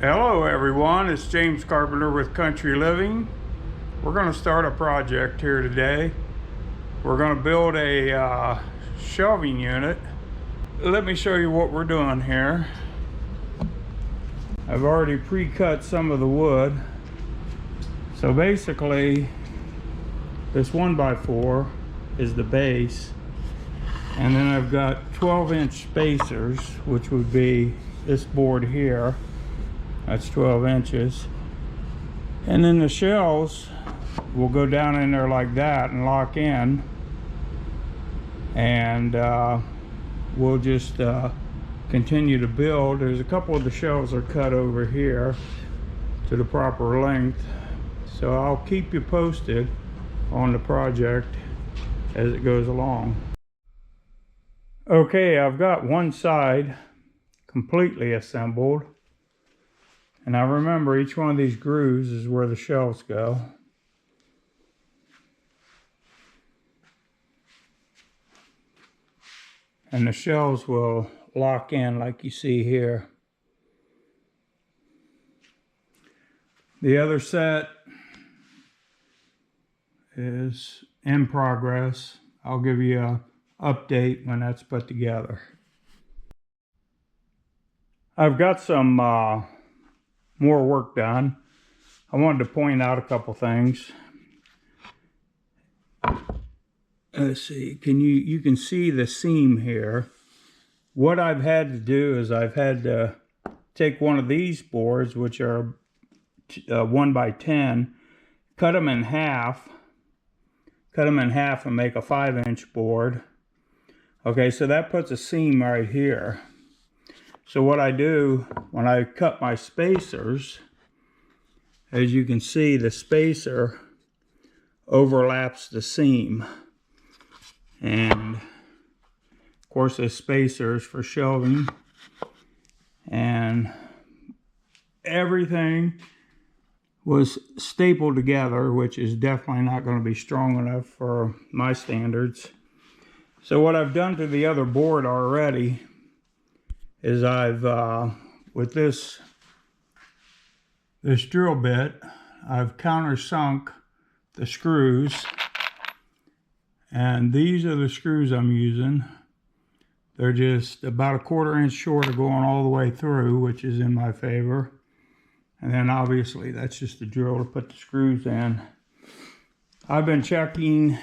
Hello everyone, it's James Carpenter with Country Living. We're going to start a project here today. We're going to build a shelving unit. Let me show you what we're doing here. I've already pre-cut some of the wood. So basically, this 1x4 is the base. And then I've got 12-inch spacers, which would be this board here. That's 12 inches. And then the shelves will go down in there like that and lock in. And we'll just continue to build. There's a couple of the shelves are cut over here to the proper length. So I'll keep you posted on the project as it goes along. Okay, I've got one side completely assembled. And now remember, each one of these grooves is where the shelves go. And the shelves will lock in like you see here. The other set is in progress. I'll give you an update when that's put together. I've got some more work done. I wanted to point out a couple things. Let's see, you can see the seam here. What I've had to do is I've had to take one of these boards, which are 1x10, cut them in half and make a 5-inch board. Okay, so that puts a seam right here. So what I do when I cut my spacers, as you can see, the spacer overlaps the seam. And of course the spacers for shelving, and everything was stapled together, which is definitely not going to be strong enough for my standards. So what I've done to the other board already is I've, with this drill bit, I've countersunk the screws. And these are the screws I'm using. They're just about a 1/4 inch short of going all the way through, which is in my favor. And then obviously that's just the drill to put the screws in. I've been checking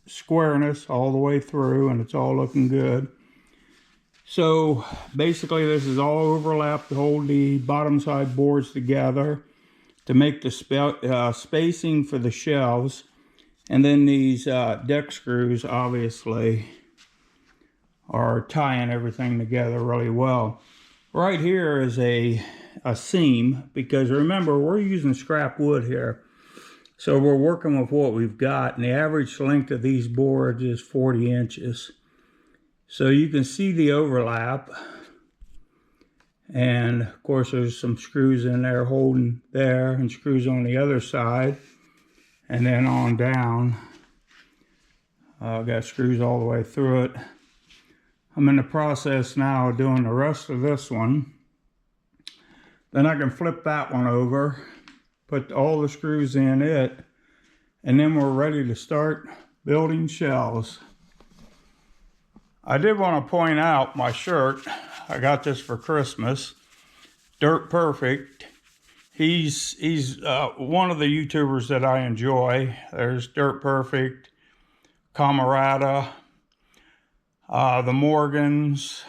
squareness all the way through and it's all looking good. So basically this is all overlapped to hold the bottom side boards together to make the spacing for the shelves. And then these deck screws obviously are tying everything together really well. Right here is a seam, because remember, we're using scrap wood here. So we're working with what we've got, and the average length of these boards is 40 inches. So you can see the overlap. And of course there's some screws in there holding there, and screws on the other side. And then on down, I've got screws all the way through it. I'm in the process now of doing the rest of this one. Then I can flip that one over, put all the screws in it, and then we're ready to start building shelves. I did want to point out my shirt. I got this for Christmas. Dirt Perfect. He's one of the YouTubers that I enjoy. There's Dirt Perfect, Camarada, the Morgans,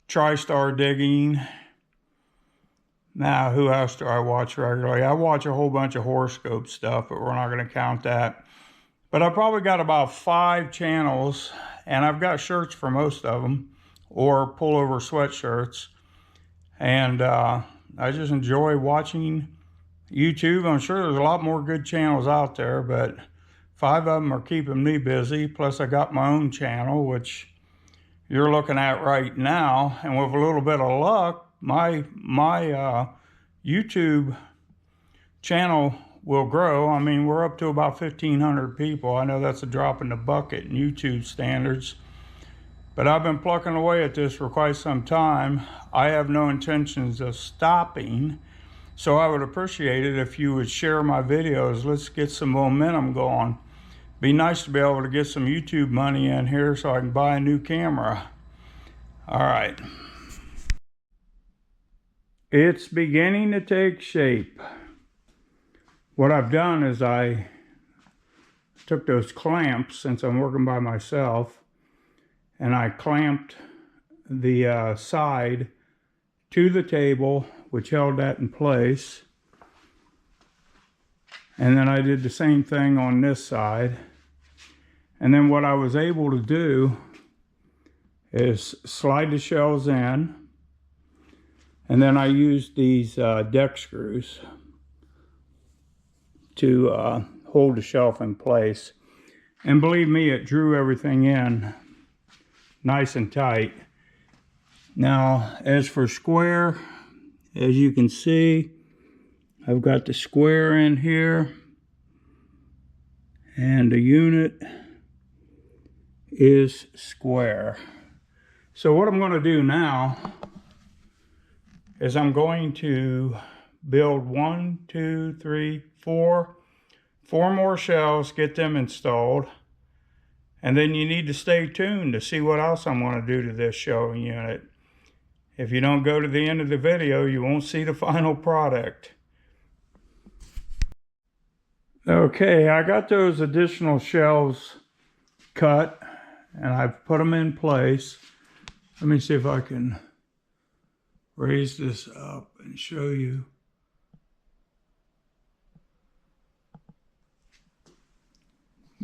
TriStar Digging. Now, who else do I watch regularly? I watch a whole bunch of horoscope stuff, but we're not going to count that. But I probably got about 5 channels, and I've got shirts for most of them, or pullover sweatshirts. And I just enjoy watching YouTube. I'm sure there's a lot more good channels out there, but 5 of them are keeping me busy. Plus I got my own channel, which you're looking at right now. And with a little bit of luck, my YouTube channel will grow. I mean, we're up to about 1,500 people. I know that's a drop in the bucket in YouTube standards. But I've been plucking away at this for quite some time. I have no intentions of stopping, so I would appreciate it if you would share my videos. Let's get some momentum going. Be nice to be able to get some YouTube money in here so I can buy a new camera. All right. It's beginning to take shape. What I've done is I took those clamps, since I'm working by myself, and I clamped the side to the table, which held that in place. And then I did the same thing on this side. And then what I was able to do is slide the shelves in, and then I used these deck screws to hold the shelf in place. And believe me, it drew everything in nice and tight. Now, as for square, as you can see, I've got the square in here, and the unit is square. So what I'm going to do now is I'm going to build 1, 2, 3, 4 more shelves, get them installed, and then you need to stay tuned to see what else I'm going to do to this shelving unit. If you don't go to the end of the video, you won't see the final product. Okay, I got those additional shelves cut and I've put them in place. Let me see if I can raise this up and show you.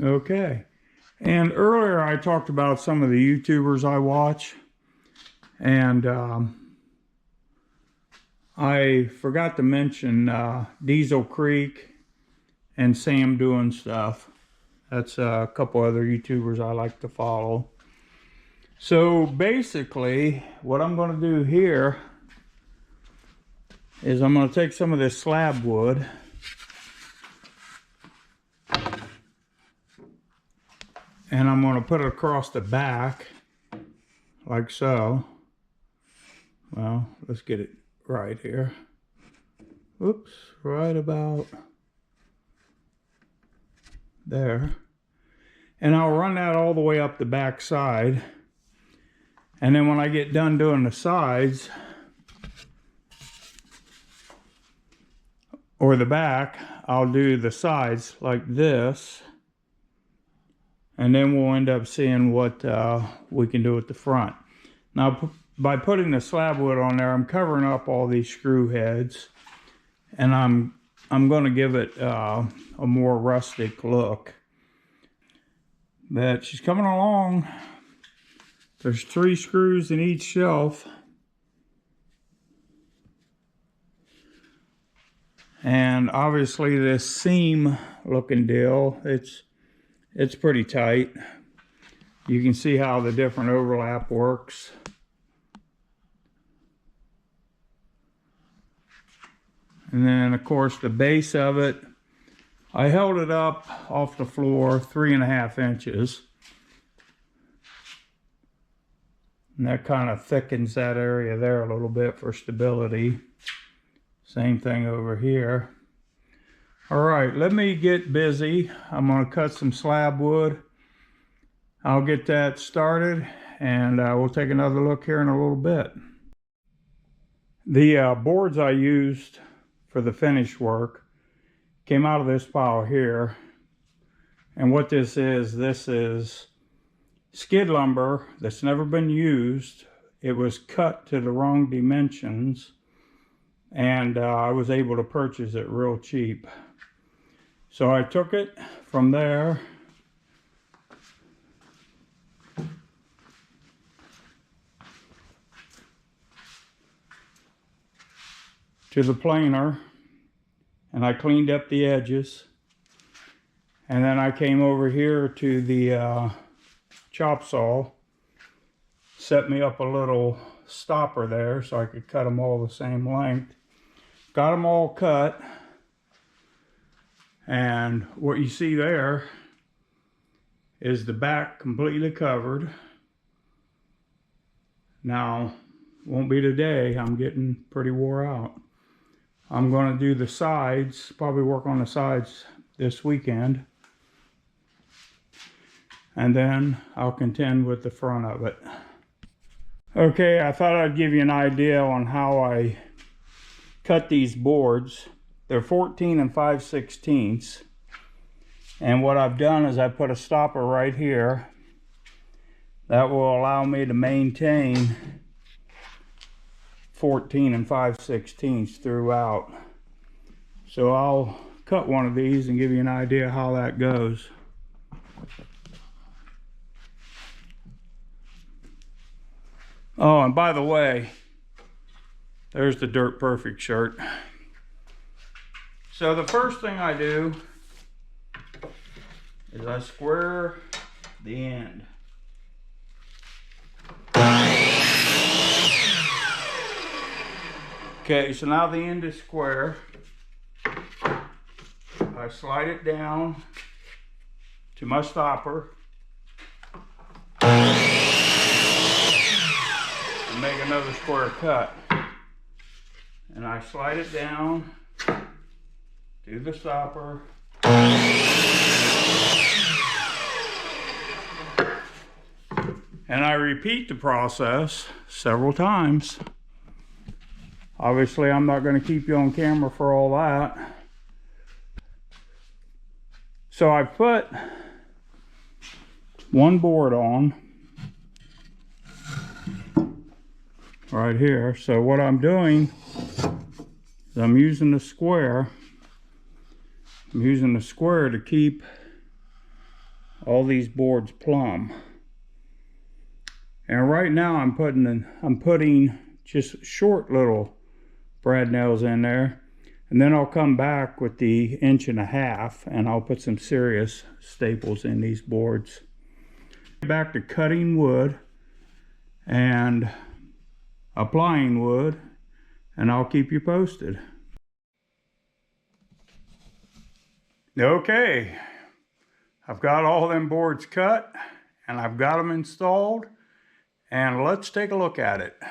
Okay, and earlier I talked about some of the YouTubers I watch, and I forgot to mention Diesel Creek and Sam Doing Stuff. That's a couple other YouTubers I like to follow. So basically, what I'm going to do here is I'm going to take some of this slab wood and I'm going to put it across the back like so. Well, let's get it right here. Oops, right about there. And I'll run that all the way up the back side. And then when I get done doing the sides, or the back, I'll do the sides like this. And then we'll end up seeing what we can do at the front. Now, by putting the slab wood on there, I'm covering up all these screw heads. And I'm going to give it a more rustic look. But she's coming along. There's 3 screws in each shelf. And obviously this seam looking deal, it's pretty tight. You can see how the different overlap works. And then of course the base of it, I held it up off the floor 3.5 inches. And that kind of thickens that area there a little bit for stability. Same thing over here. All right, let me get busy. I'm going to cut some slab wood. I'll get that started and we'll take another look here in a little bit. The boards I used for the finish work came out of this pile here. And what this is skid lumber that's never been used. It was cut to the wrong dimensions, and I was able to purchase it real cheap. So I took it from there to the planer, and I cleaned up the edges, and then I came over here to the chop saw, set me up a little stopper there so I could cut them all the same length. Got them all cut, and what you see there is the back completely covered. Now, won't be today. I'm getting pretty wore out. I'm going to do the sides, probably work on the sides this weekend. And then I'll contend with the front of it. Okay, I thought I'd give you an idea on how I cut these boards. They're 14 and 5/16. And what I've done is I put a stopper right here that will allow me to maintain 14 and 5/16 throughout. So I'll cut one of these and give you an idea how that goes. Oh, and by the way, there's the Dirt Perfect shirt. So the first thing I do is I square the end. Okay, so now the end is square. I slide it down to my stopper and make another square cut. And I slide it down to the stopper. And I repeat the process several times. Obviously, I'm not going to keep you on camera for all that. So I put one board on right here. So what I'm doing is I'm using the square. I'm using the square to keep all these boards plumb. And right now I'm putting just short little brad nails in there, and then I'll come back with the 1.5 inch and I'll put some serious staples in these boards. Back to cutting wood and applying wood, and I'll keep you posted. Okay, I've got all them boards cut and I've got them installed, and let's take a look at it.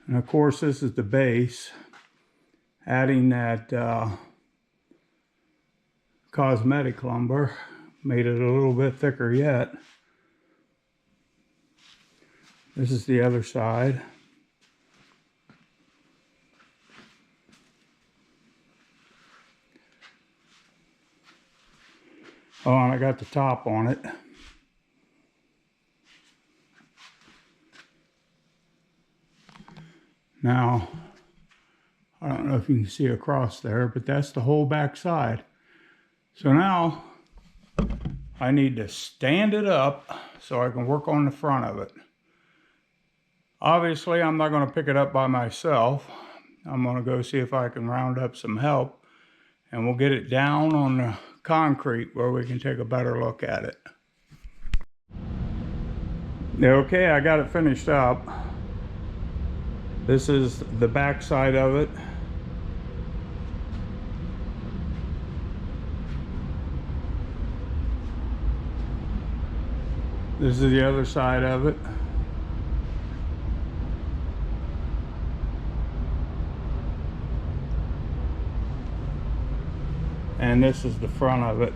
And of course, this is the base. Adding that cosmetic lumber made it a little bit thicker yet. This is the other side. Oh, and I got the top on it. Now, I don't know if you can see across there, but that's the whole back side. So now I need to stand it up so I can work on the front of it. Obviously, I'm not going to pick it up by myself. I'm going to go see if I can round up some help, and we'll get it down on the concrete where we can take a better look at it. Okay, I got it finished up. This is the back side of it. This is the other side of it. And this is the front of it.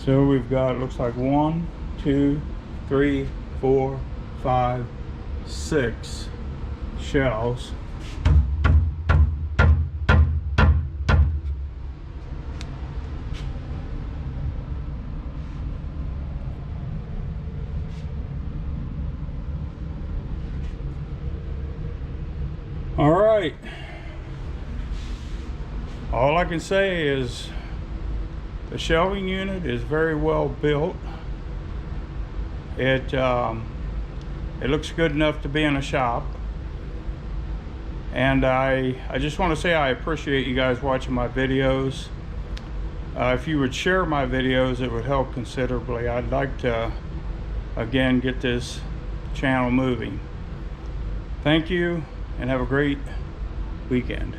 So we've got, looks like 1, 2, 3, 4, 5, 6 shelves. All right. All I can say is the shelving unit is very well built. It looks good enough to be in a shop. And I just want to say I appreciate you guys watching my videos. If you would share my videos, it would help considerably. I'd like to, again, get this channel moving. Thank you, and have a great weekend.